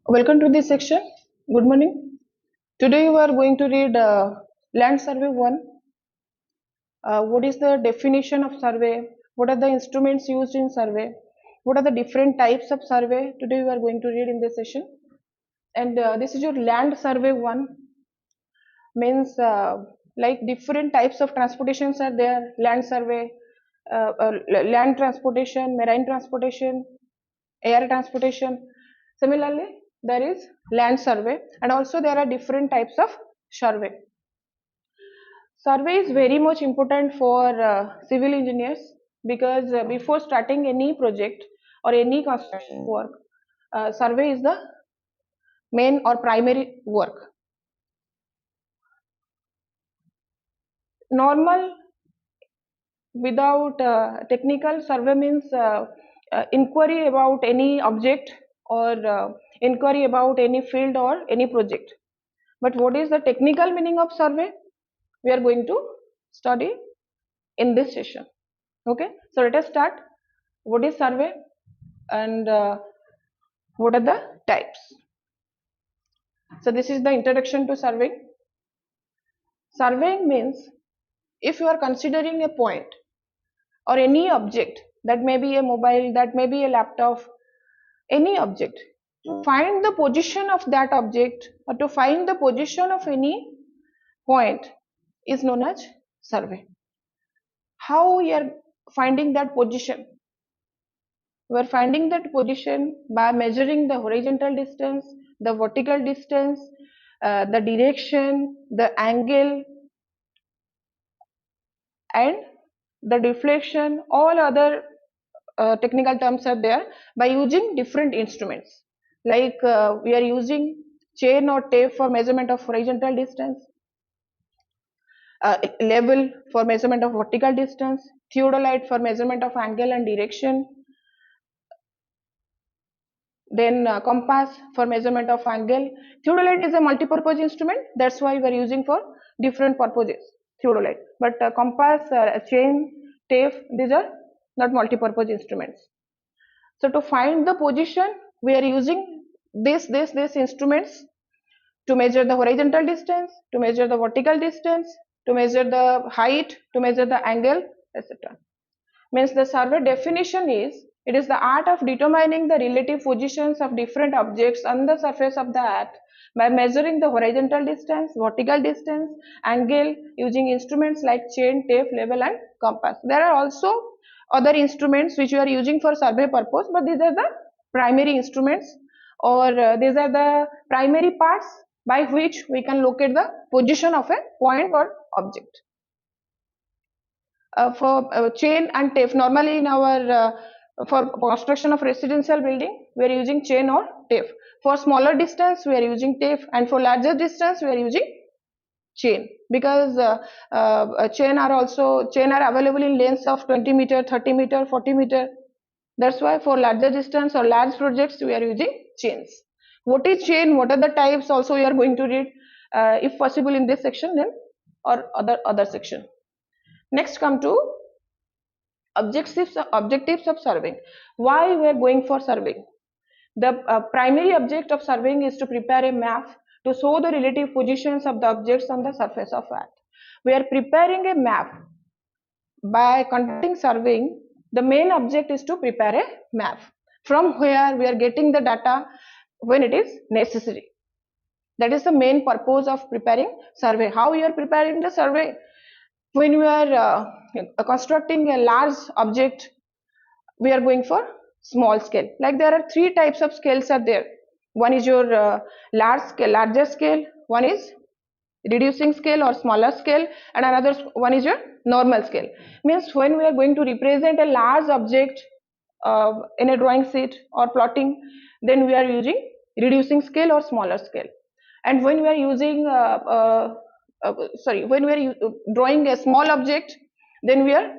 Welcome to this section. Good morning. Today we are going to read Land Survey 1. What is the definition of survey? What are the instruments used in survey? What are the different types of survey? Today we are going to read in this session. And this is your Land Survey 1. Means like different types of transportations are there. Land survey, land transportation, marine transportation, air transportation. Similarly, there is land survey, and also there are different types of survey. Survey is very much important for civil engineers because before starting any project or any construction work, survey is the main or primary work. Normal without technical survey means inquiry about any object or inquiry about any field or any project. But what is the technical meaning of survey? We are going to study in this session. Okay, so let us start. What is survey and what are the types? So this is the introduction to surveying. Surveying means if you are considering a point or any object, that may be a mobile, that may be a laptop, any object, to find the position of that object or to find the position of any point is known as survey. How we are finding that position? We are finding that position by measuring the horizontal distance, the vertical distance, the direction, the angle, and the deflection. All other technical terms are there by using different instruments. Like we are using chain or tape for measurement of horizontal distance, level for measurement of vertical distance, theodolite for measurement of angle and direction, then compass for measurement of angle. Theodolite is a multi-purpose instrument, that's why we are using for different purposes, theodolite. But compass, chain, tape, these are not multi-purpose instruments. So to find the position, we are using this instruments to measure the horizontal distance, to measure the vertical distance, to measure the height, to measure the angle, etc. Means the survey definition is, it is the art of determining the relative positions of different objects on the surface of the earth by measuring the horizontal distance, vertical distance, angle using instruments like chain, tape, level and compass. There are also other instruments which we are using for survey purpose, but these are the primary instruments, or these are the primary parts by which we can locate the position of a point or object. For chain and tape, normally in our for construction of residential building, we are using chain or tape. For smaller distance, we are using tape, and for larger distance, we are using chain, because chain are available in lengths of 20 meter, 30 meter, 40 meter. That's why for larger distance or large projects, we are using chains. What is chain? What are the types? Also, we are going to read, if possible, in this section, then or other section. Next, come to objectives of surveying. Why we are going for surveying? The primary object of surveying is to prepare a map to show the relative positions of the objects on the surface of earth. We are preparing a map. By conducting surveying, the main object is to prepare a map from where we are getting the data when it is necessary. That is the main purpose of preparing survey. How you are preparing the survey? When we are constructing a large object, we are going for small scale. Like there are three types of scales are there. One is your larger scale, one is reducing scale or smaller scale, and another one is your normal scale. Means when we are going to represent a large object in a drawing sheet or plotting, then we are using reducing scale or smaller scale. And when we are using when we are drawing a small object, then we are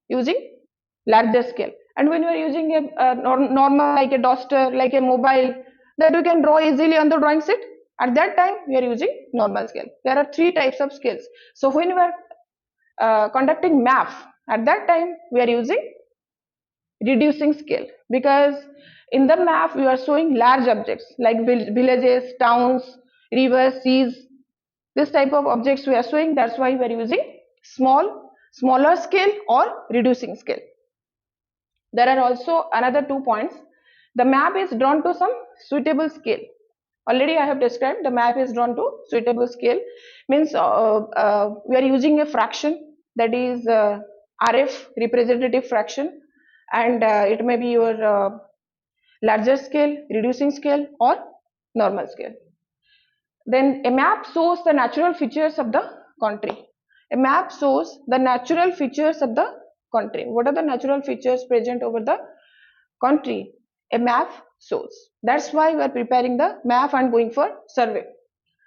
using larger scale. And when we are using a normal, like a duster, like a mobile, that we can draw easily on the drawing sheet, at that time we are using normal scale. There are three types of scales. So when we are conducting map, at that time we are using reducing scale, because in the map we are showing large objects like villages, towns, rivers, seas. This type of objects we are showing, that's why we are using smaller scale or reducing scale. There are also another 2 points. The map is drawn to some suitable scale. Already I have described, the map is drawn to suitable scale, means we are using a fraction, that is RF, representative fraction, and it may be your larger scale, reducing scale, or normal scale. Then a map shows the natural features of the country. A map shows the natural features of the country. What are the natural features present over the country? A map shows. That's why we are preparing the map and going for survey,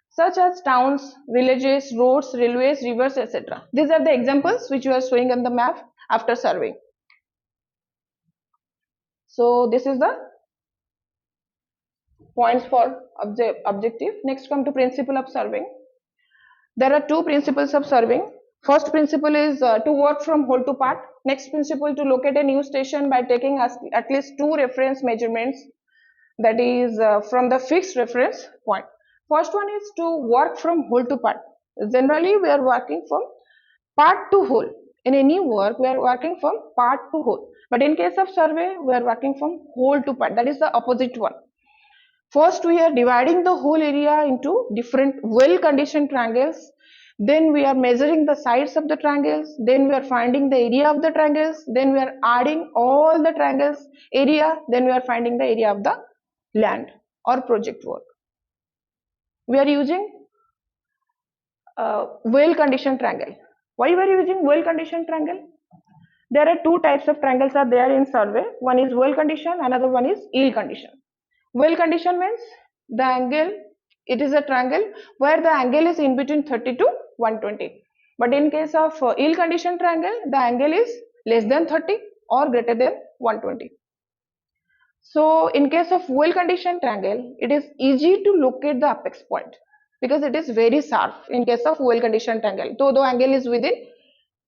such as towns, villages, roads, railways, rivers, etc. These are the examples which you are showing on the map after surveying. So this is the points for objective. Next, come to principle of surveying. There are two principles of surveying. First principle is to work from whole to part. Next principle, to locate a new station by taking at least two reference measurements, that is from the fixed reference point. First one is to work from whole to part. Generally, we are working from part to whole. In any work, we are working from part to whole. But in case of survey, we are working from whole to part. That is the opposite one. First, we are dividing the whole area into different well-conditioned triangles. Then we are measuring the sides of the triangles. Then we are finding the area of the triangles. Then we are adding all the triangles area. Then we are finding the area of the land or project work. We are using well-conditioned triangle. Why we are using well-conditioned triangle? There are two types of triangles are there in survey. One is well-conditioned, another one is ill-conditioned. Well condition means the angle, it is a triangle where the angle is in between 30 to 120. But in case of ill conditioned triangle, the angle is less than 30 or greater than 120. So in case of well conditioned triangle, it is easy to locate the apex point because it is very sharp in case of well conditioned triangle. So the angle is within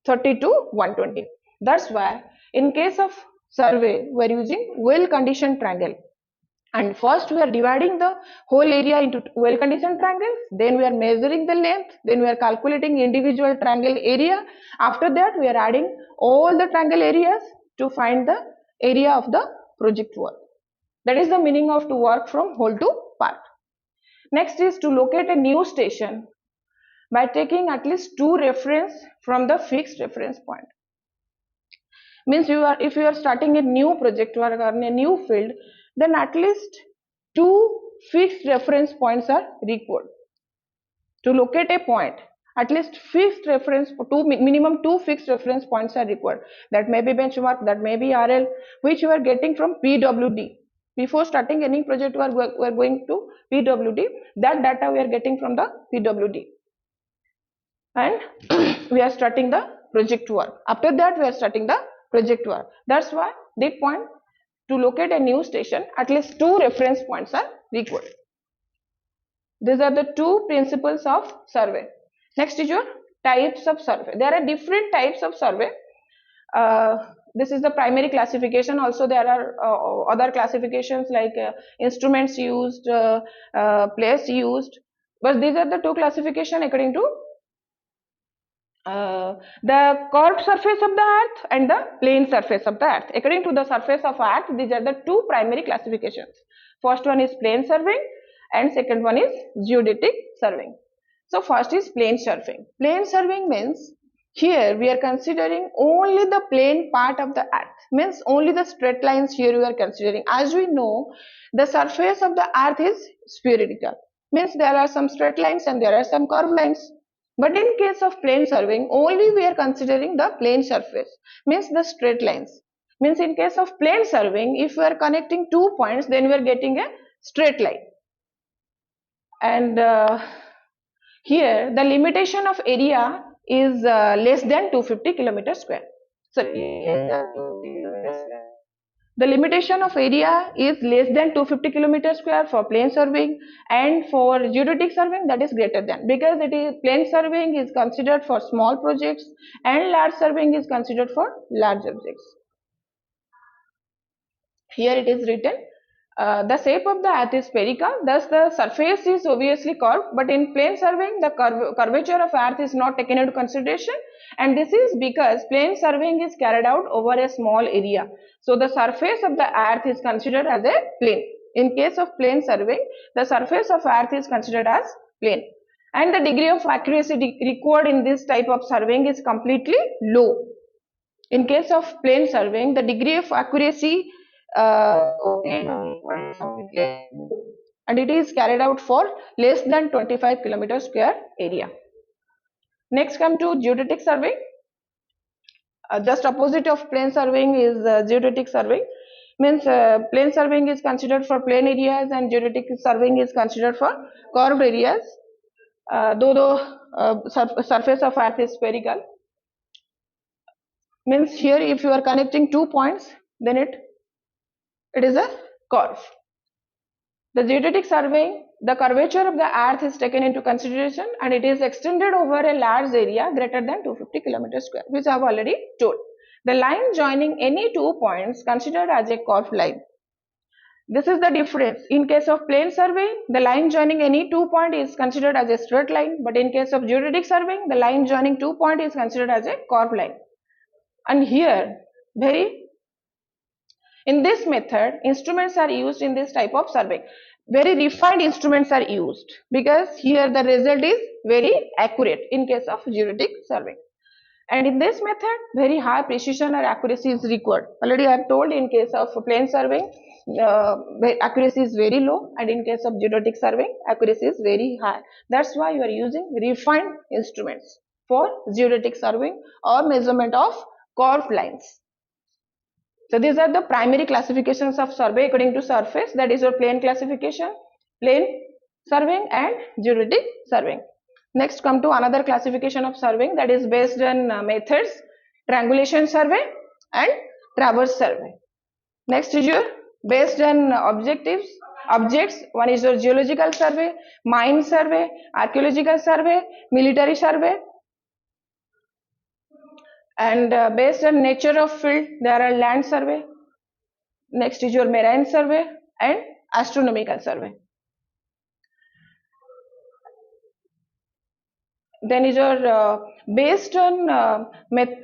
30 to 120. That's why in case of survey, we are using well conditioned triangle. And first we are dividing the whole area into well conditioned triangles, then we are measuring the length, then we are calculating individual triangle area. After that we are adding all the triangle areas to find the area of the project work. That is the meaning of to work from whole to part. Next is to locate a new station by taking at least two reference from the fixed reference point. Means if you are starting a new project work or a new field, then at least two fixed reference points are required. To locate a point, at least minimum two fixed reference points are required. That may be benchmark, that may be RL, which you are getting from PWD. Before starting any project work, we are going to PWD. That data we are getting from the PWD. And we are starting the project work. After that, we are starting the project work. That's why the point, to locate a new station, at least two reference points are required. These are the two principles of survey. Next is your types of survey. There are different types of survey. This is the primary classification. Also, there are other classifications like instruments used, place used. But these are the two classification according to the curved surface of the earth and the plane surface of the earth. According to the surface of earth, these are the two primary classifications. First one is plane surveying and second one is geodetic surveying. So first is plane surveying. Plane surveying means here we are considering only the plane part of the earth, means only the straight lines here we are considering. As we know, the surface of the earth is spherical, means there are some straight lines and there are some curved lines. But in case of plane surveying, only we are considering the plane surface, means the straight lines. Means in case of plane surveying, if we are connecting 2 points, then we are getting a straight line. And here the limitation of area is less than 250 kilometers square. The limitation of area is less than 250 kilometers square for plane surveying, and for geodetic surveying that is greater than, because it is plane surveying is considered for small projects and large surveying is considered for large objects. Here it is written, the shape of the earth is spherical, thus the surface is obviously curved, but in plane surveying, the curvature of earth is not taken into consideration, and this is because plane surveying is carried out over a small area. So the surface of the earth is considered as a plane. In case of plane surveying, the surface of earth is considered as plane. And the degree of accuracy required in this type of surveying is completely low. In case of plane surveying, the degree of accuracy and it is carried out for less than 25 kilometer square area. Next come to geodetic survey. Just opposite of plane surveying is geodetic survey. Means plane surveying is considered for plane areas and geodetic surveying is considered for curved areas. Though the surface of earth is spherical, means here if you are connecting 2 points, then it is a curve. The geodetic surveying, the curvature of the earth is taken into consideration and it is extended over a large area greater than 250 kilometers square, which I have already told. The line joining any 2 points considered as a curved line. This is the difference. In case of plane surveying, the line joining any 2 point is considered as a straight line, but in case of geodetic surveying, the line joining 2 point is considered as a curved line. And here, in this method, instruments are used in this type of survey. Very refined instruments are used because here the result is very accurate in case of geodetic survey. And in this method, very high precision or accuracy is required. Already I have told, in case of plane surveying, accuracy is very low, and in case of geodetic surveying, accuracy is very high. That's why you are using refined instruments for geodetic surveying or measurement of curved lines. So these are the primary classifications of survey according to surface, that is your plane classification, plane surveying and geodetic surveying. Next come to another classification of surveying, that is based on methods, triangulation survey and traverse survey. Next is your based on objects, one is your geological survey, mine survey, archaeological survey, military survey, and based on nature of field there are land survey. Next is your marine survey and astronomical survey. Then is your based on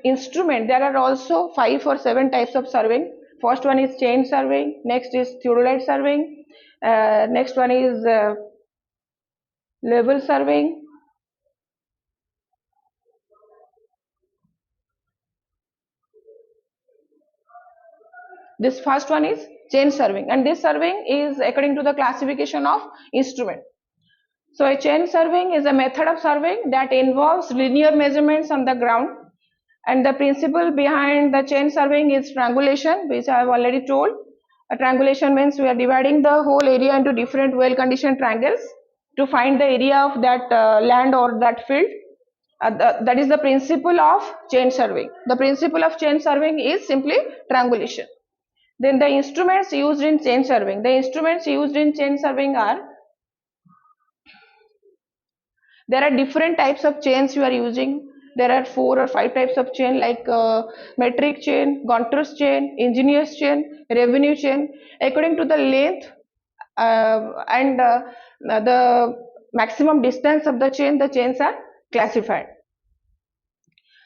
instrument, there are also 5 or 7 types of surveying. First one is chain surveying, next is theodolite surveying, next one is level surveying, this first one is chain surveying, and this surveying is according to the classification of instrument. So a chain surveying is a method of surveying that involves linear measurements on the ground, and the principle behind the chain surveying is triangulation, which I have already told. A triangulation means we are dividing the whole area into different well conditioned triangles to find the area of that land or that field. That is the principle of chain surveying. The principle of chain surveying is simply triangulation. Then the instruments used in chain surveying. The instruments used in chain surveying are, there are different types of chains you are using. There are 4 or 5 types of chain, like metric chain, Gonter's chain, engineer's chain, revenue chain. According to the length and the maximum distance of the chains are classified.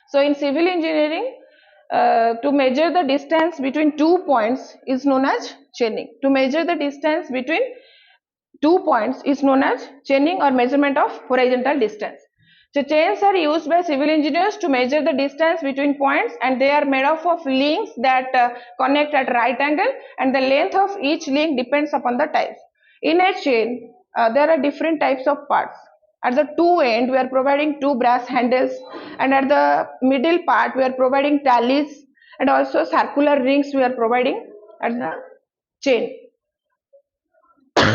So in civil engineering, to measure the distance between 2 points is known as chaining. To measure the distance between 2 points is known as chaining or measurement of horizontal distance. So chains are used by civil engineers to measure the distance between points, and they are made up of links that connect at right angle, and the length of each link depends upon the type. In a chain, there are different types of parts. At the two end, we are providing 2 brass handles, and at the middle part, we are providing tallies, and also circular rings we are providing at the chain.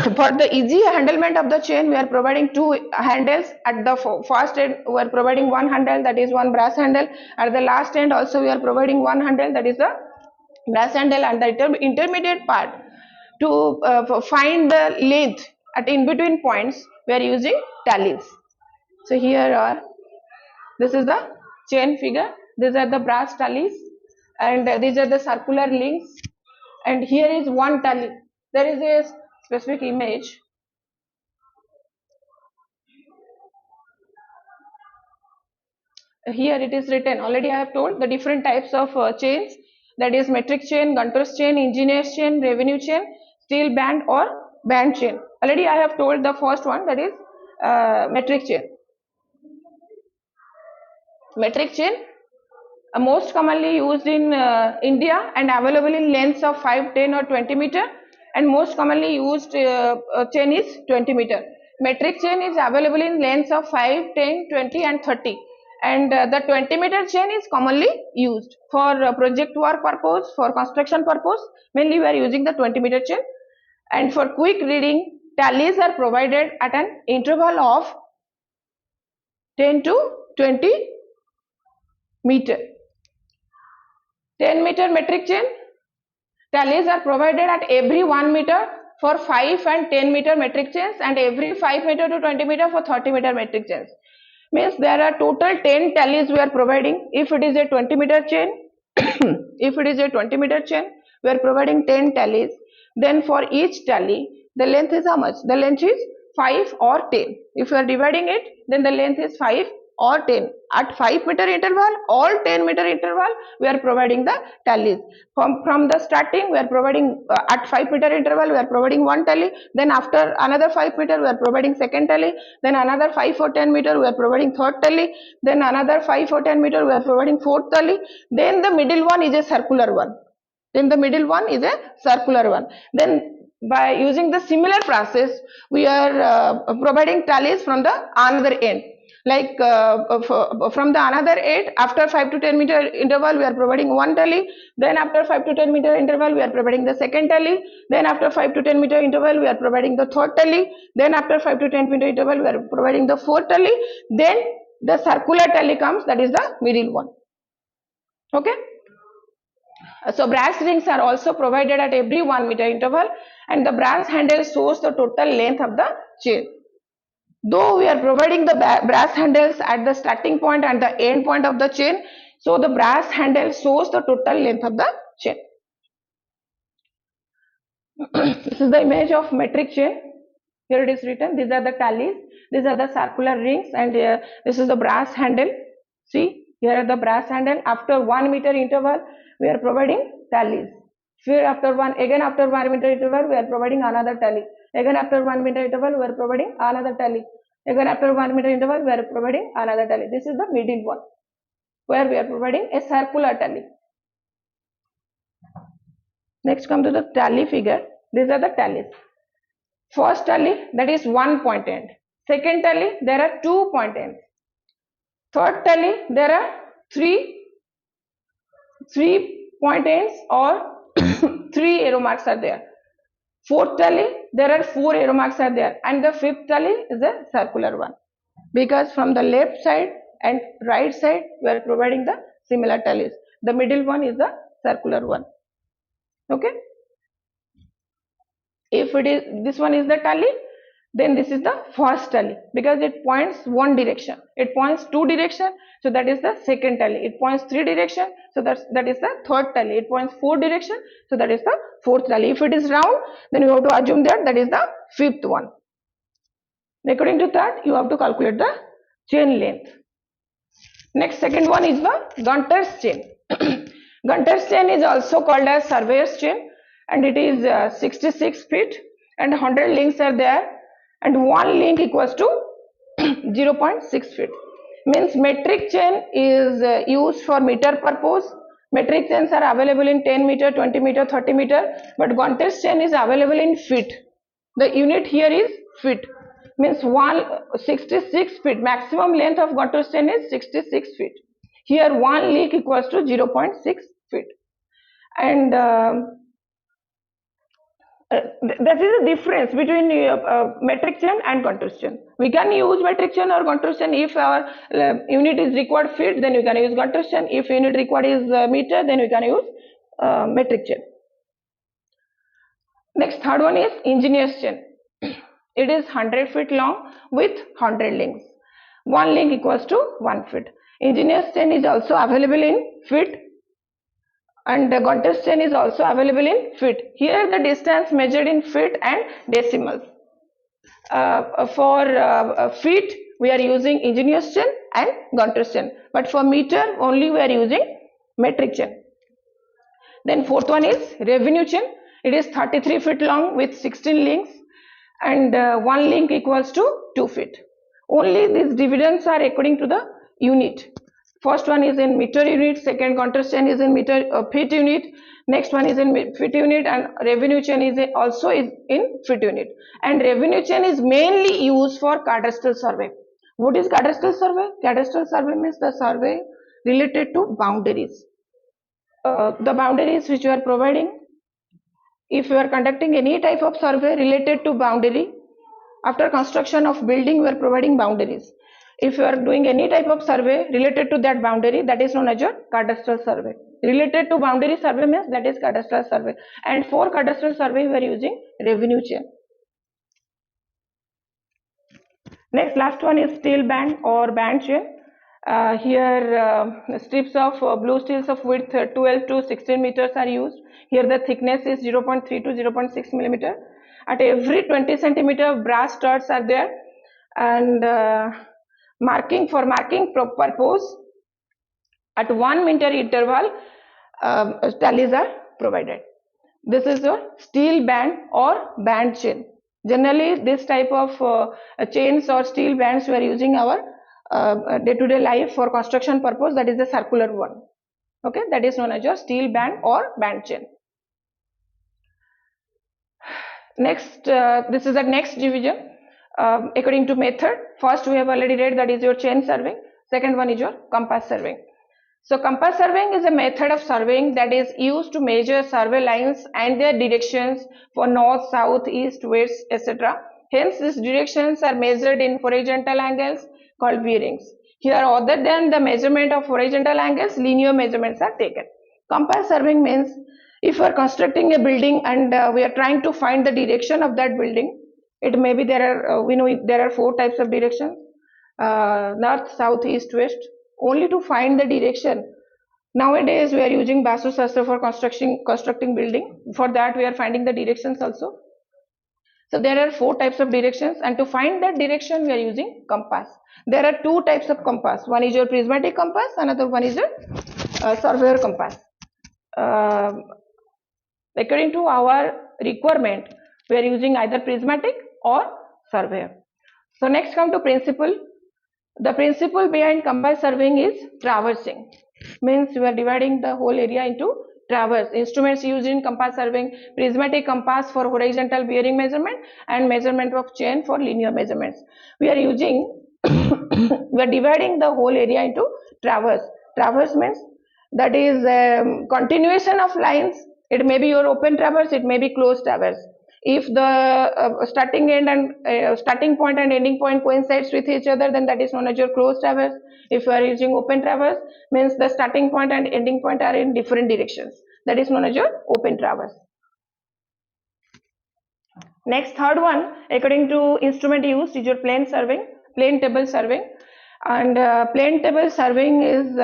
For the easy handlement of the chain, we are providing 2 handles. At the first end, we are providing 1 handle, that is 1 brass handle. At the last end also, we are providing 1 handle, that is the brass handle, and the intermediate part to find the length at in between points, we are using tallies. So here this is the chain figure. These are the brass tallies, and these are the circular links, and here is one tally. There is a specific image. Here it is written, already I have told the different types of chains, that is metric chain, Gunter's chain, engineer's chain, revenue chain, steel band or band chain. Already I have told the first one, that is metric chain. Metric chain most commonly used in India and available in lengths of 5, 10 or 20 meter, and most commonly used chain is 20 meter. Metric chain is available in lengths of 5, 10, 20 and 30, and the 20 meter chain is commonly used for project work purpose, for construction purpose. Mainly we are using the 20 meter chain, and for quick reading tallies are provided at an interval of 10 to 20 meter. 10 meter metric chain tallies are provided at every 1 meter for 5 and 10 meter metric chains, and every 5 meter to 20 meter for 30 meter metric chains. Means there are total 10 tallies we are providing. If it is a 20 meter chain, if it is a 20 meter chain, we are providing 10 tallies. Then for each tally, the length is how much? The length is 5 or 10. If you are dividing it, then the length is 5 or 10. At 5 meter interval, all 10 meter interval, we are providing the tallies. From the starting, we are providing at 5 meter interval, we are providing one tally. Then after another 5 meter, we are providing second tally. Then another 5 or 10 meter, we are providing third tally. Then another 5 or 10 meter, we are providing fourth tally. Then the middle one is a circular one. Then the middle one is a circular one. Then by using the similar process, we are providing tallies from the another end. Like from the another end, after 5 to 10 meter interval, we are providing one tally. Then after 5 to 10 meter interval, we are providing the second tally. Then after 5 to 10 meter interval, we are providing the third tally. Then after 5 to 10 meter interval, we are providing the fourth tally. Then the circular tally comes, that is the middle one. Okay. So brass rings are also provided at every 1 meter interval, and the brass handle shows the total length of the chain. Though we are providing the brass handles at the starting point and the end point of the chain, so the brass handle shows the total length of the chain. This is the image of metric chain. Here it is written, these are the tallies, these are the circular rings, and this is the brass handle. See, here are the brass handle. After 1 meter interval, we are providing tallies. Here after 1 meter interval, we are providing another tally. Again after 1 meter interval, we are providing another tally. Again after 1 meter interval, we are providing another tally. This is the middle one, where we are providing a circular tally. Next come to the tally figure. These are the tallies. First tally, that is 1 point end. Second tally, there are 2 point ends. Third tally, there are 3 point ends or 3 arrow marks are there. Fourth tally, there are 4 arrow marks are there, and the fifth tally is a circular one, because from the left side and right side we are providing the similar tallies. The middle one is the circular one. Okay. If it is, this one is the tally, then this is the first tally, because it points one direction. It points 2 direction, so that is the second tally. It points 3 direction, so that is the third tally. It points 4 direction, so that is the fourth tally. If it is round, then you have to assume that is the fifth one. According to that, you have to calculate the chain length. Next, second one is the Gunter's chain. Gunter's chain is also called as surveyor's chain, and it is 66 feet, and 100 links are there, and one link equals to 0.6 feet. Means metric chain is used for meter purpose. Metric chains are available in 10 meter, 20 meter, 30 meter, but Gunter's chain is available in feet. The unit here is feet. Means 66 feet. Maximum length of Gunter's chain is 66 feet. Here one link equals to 0.6 feet. And that is the difference between metric chain and Gunter's chain. We can use metric chain or Gunter's chain. If our unit is required feet, then we can use Gunter's chain. If unit required is meter, then we can use metric chain. Next, third one is engineer's chain. It is 100 feet long with 100 links. One link equals to 1 feet. Engineer's chain is also available in feet. and the Gonter's chain is also available in feet. Here the distance measured in feet and decimals. For feet we are using ingenious chain and Gonter's chain, but for meter only we are using metric chain. Then fourth one is revenue chain. It is 33 feet long with 16 links, and one link equals to 2 feet. Only these dividends are according to the unit. First one is in meter unit, second Gonter's chain is in meter feet unit, next one is in feet unit, and revenue chain is also in feet unit. And revenue chain is mainly used for cadastral survey. What is cadastral survey? Cadastral survey means the survey related to boundaries. The boundaries which you are providing, if you are conducting any type of survey related to boundary, after construction of building we are providing boundaries. If you are doing any type of survey related to that boundary, that is known as your cadastral survey. Related to boundary survey means that is cadastral survey. And for cadastral survey we are using revenue chain. Next, last one is steel band or band chain. Here strips of blue steels of width 12 to 16 meters are used. Here the thickness is 0.3 to 0.6 millimeter. At every 20 centimeter brass studs are there, and marking purpose at 1 meter interval tallies are provided. This is your steel band or band chain. Generally this type of chains or steel bands we are using our day-to-day life for construction purpose, that is the circular one. Okay, that is known as your steel band or band chain. Next, this is the next division according to method. First we have already read, that is your chain surveying. Second one is your compass surveying. So compass surveying is a method of surveying that is used to measure survey lines and their directions for north, south, east, west, etc. Hence these directions are measured in horizontal angles called bearings. Here, other than the measurement of horizontal angles, linear measurements are taken. Compass surveying means if we are constructing a building and we are trying to find the direction of that building, it may be there are we know there are 4 types of directions: north, south, east, west. Only to find the direction. Nowadays we are using Basusastra for constructing building. For that we are finding the directions also. So there are 4 types of directions, and to find that direction we are using compass. There are 2 types of compass. One is your prismatic compass, another one is your surveyor compass. According to our requirement, we are using either prismatic or surveyor. So next come to principle. The principle behind compass surveying is traversing. Means we are dividing the whole area into traverse. Instruments used in compass surveying: prismatic compass for horizontal bearing measurement and measurement of chain for linear measurements. We are using we are dividing the whole area into traverse. Traverse means that is continuation of lines. It may be your open traverse, it may be closed traverse. If the starting point and ending point coincides with each other, then that is known as your closed traverse. If you are using open traverse, means the starting point and ending point are in different directions, that is known as your open traverse. Next, third one, according to instrument used, is your plane surveying, plane table surveying. And plane table surveying is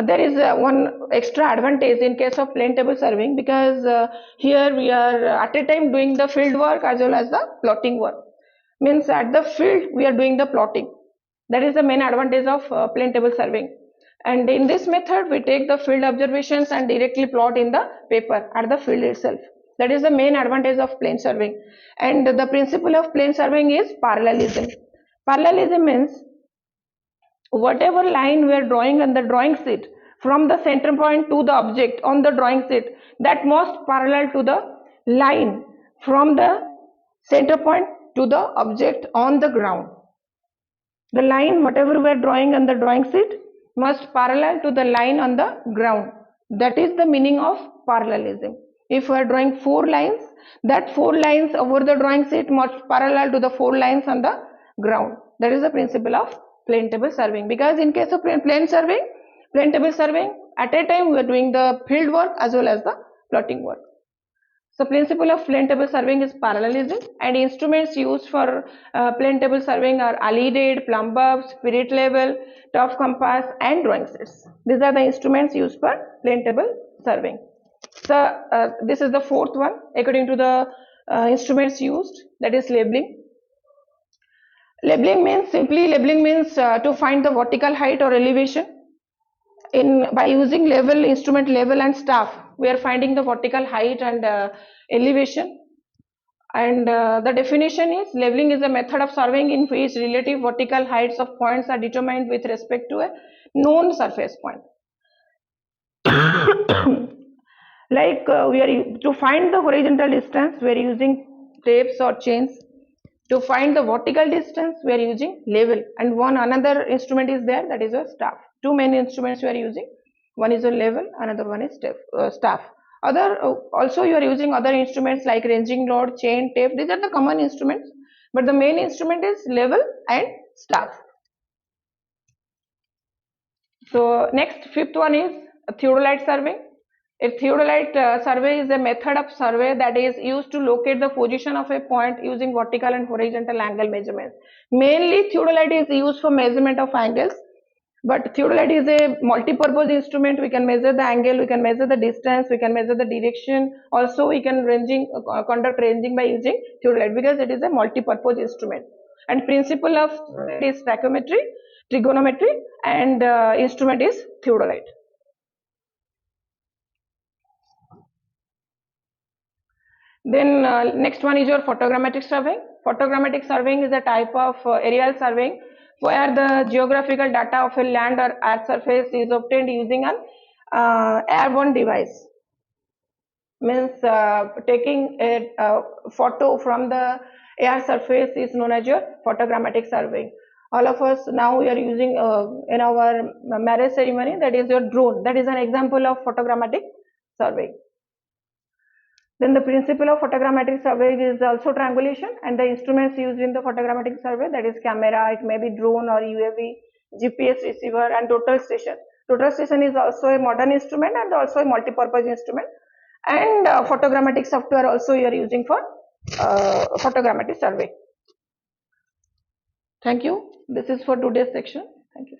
there is one extra advantage in case of plane table surveying, because here we are at a time doing the field work as well as the plotting work. Means at the field we are doing the plotting. That is the main advantage of plane table surveying. And in this method we take the field observations and directly plot in the paper at the field itself. That is the main advantage of plane surveying. And the principle of plane surveying is parallelism. Parallelism means whatever line we are drawing on the drawing sheet, from the center point to the object on the drawing sheet, that must parallel to the line from the center point to the object on the ground. The line whatever we are drawing on the drawing sheet must parallel to the line on the ground. That is the meaning of parallelism. If we are drawing 4 lines, that 4 lines over the drawing sheet must parallel to the 4 lines on the ground. That is the principle of plane table surveying. Because in case of plane table surveying, at a time we are doing the field work as well as the plotting work. So principle of plane table surveying is parallelism, and instruments used for plane table surveying are alidade, plumb bob, spirit level, top compass, and drawing sets. These are the instruments used for plane table surveying. So this is the fourth one according to the instruments used, that is labeling. Labeling means to find the vertical height or elevation. In by using level instrument level and staff, we are finding the vertical height and elevation. And the definition is leveling is a method of surveying in which relative vertical heights of points are determined with respect to a known surface point. Like we are to find the horizontal distance, we are using tapes or chains. To find the vertical distance, we are using level, and one another instrument is there, that is a staff. Two main instruments we are using. One is a level, another one is staff. Other also you are using other instruments like ranging rod, chain, tape. These are the common instruments, but the main instrument is level and staff. So next, fifth one is a theodolite survey. A theodolite survey is a method of survey that is used to locate the position of a point using vertical and horizontal angle measurements. Mainly theodolite is used for measurement of angles, but theodolite is a multi-purpose instrument. We can measure the angle, we can measure the distance, we can measure the direction. Also we can conduct ranging by using theodolite because it is a multi-purpose instrument. And principle of it is tachometry, trigonometry, and instrument is theodolite. Then next one is your photogrammetric surveying. Photogrammetric surveying is a type of aerial surveying where the geographical data of a land or earth surface is obtained using an airborne device. Means taking a photo from the air surface is known as your photogrammetric surveying. All of us now we are using in our marriage ceremony, that is your drone. That is an example of photogrammetric surveying. Then the principle of photogrammetric survey is also triangulation, and the instruments used in the photogrammetric survey, that is camera, it may be drone or UAV, GPS receiver, and total station. Total station is also a modern instrument and also a multi-purpose instrument. And photogrammetric software also you are using for photogrammetric survey. Thank you. This is for today's section. Thank you.